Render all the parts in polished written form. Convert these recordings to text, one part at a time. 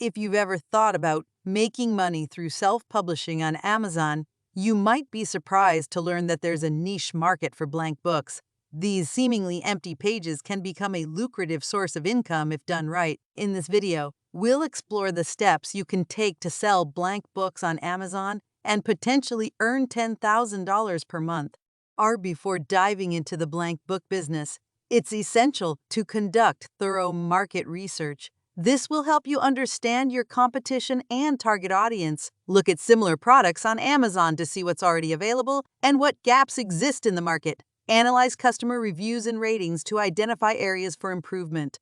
If you've ever thought about making money through self-publishing on Amazon, you might be surprised to learn that there's a niche market for blank books. These seemingly empty pages can become a lucrative source of income if done right. In this video, we'll explore the steps you can take to sell blank books on Amazon and potentially earn $10,000 per month. Before diving into the blank book business, it's essential to conduct thorough market research. This will help you understand your competition and target audience. Look at similar products on Amazon to see what's already available and what gaps exist in the market. Analyze customer reviews and ratings to identify areas for improvement.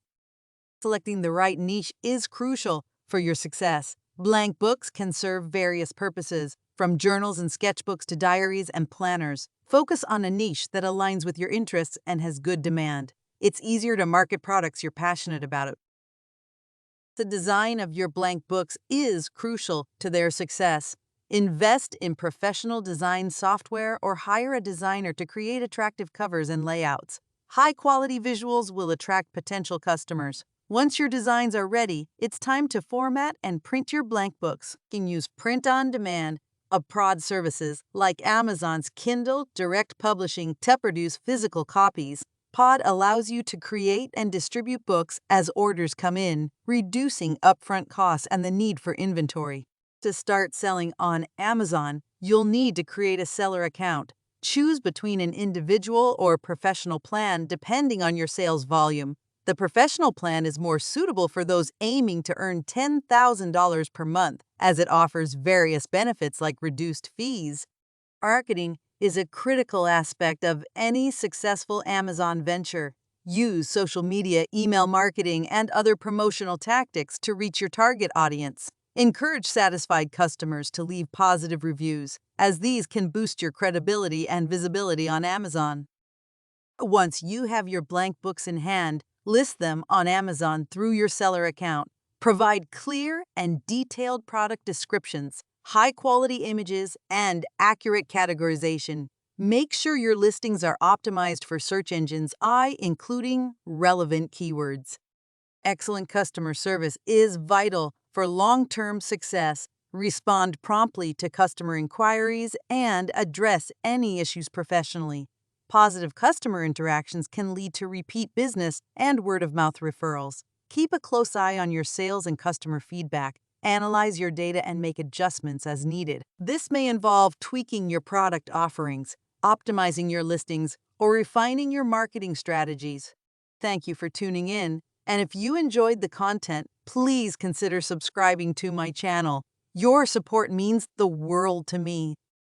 Selecting the right niche is crucial for your success. Blank books can serve various purposes, from journals and sketchbooks to diaries and planners. Focus on a niche that aligns with your interests and has good demand. It's easier to market products you're passionate about. The design of your blank books is crucial to their success. Invest in professional design software or hire a designer to create attractive covers and layouts. High-quality visuals will attract potential customers. Once your designs are ready, it's time to format and print your blank books. You can use print-on-demand prod services like Amazon's Kindle Direct Publishing to produce physical copies. Pod allows you to create and distribute books as orders come in, reducing upfront costs and the need for inventory. To start selling on Amazon, you'll need to create a seller account. Choose between an individual or professional plan depending on your sales volume. The professional plan is more suitable for those aiming to earn $10,000 per month, as it offers various benefits like reduced fees. Marketing is a critical aspect of any successful Amazon venture. Use social media, email marketing, and other promotional tactics to reach your target audience. Encourage satisfied customers to leave positive reviews, as these can boost your credibility and visibility on Amazon. Once you have your blank books in hand, list them on Amazon through your seller account. Provide clear and detailed product descriptions, high-quality images, and accurate categorization. Make sure your listings are optimized for search engines, including relevant keywords. Excellent customer service is vital for long-term success. Respond promptly to customer inquiries and address any issues professionally. Positive customer interactions can lead to repeat business and word-of-mouth referrals. Keep a close eye on your sales and customer feedback. Analyze your data and make adjustments as needed. This may involve tweaking your product offerings, optimizing your listings, or refining your marketing strategies. Thank you for tuning in, and if you enjoyed the content, please consider subscribing to my channel. Your support means the world to me.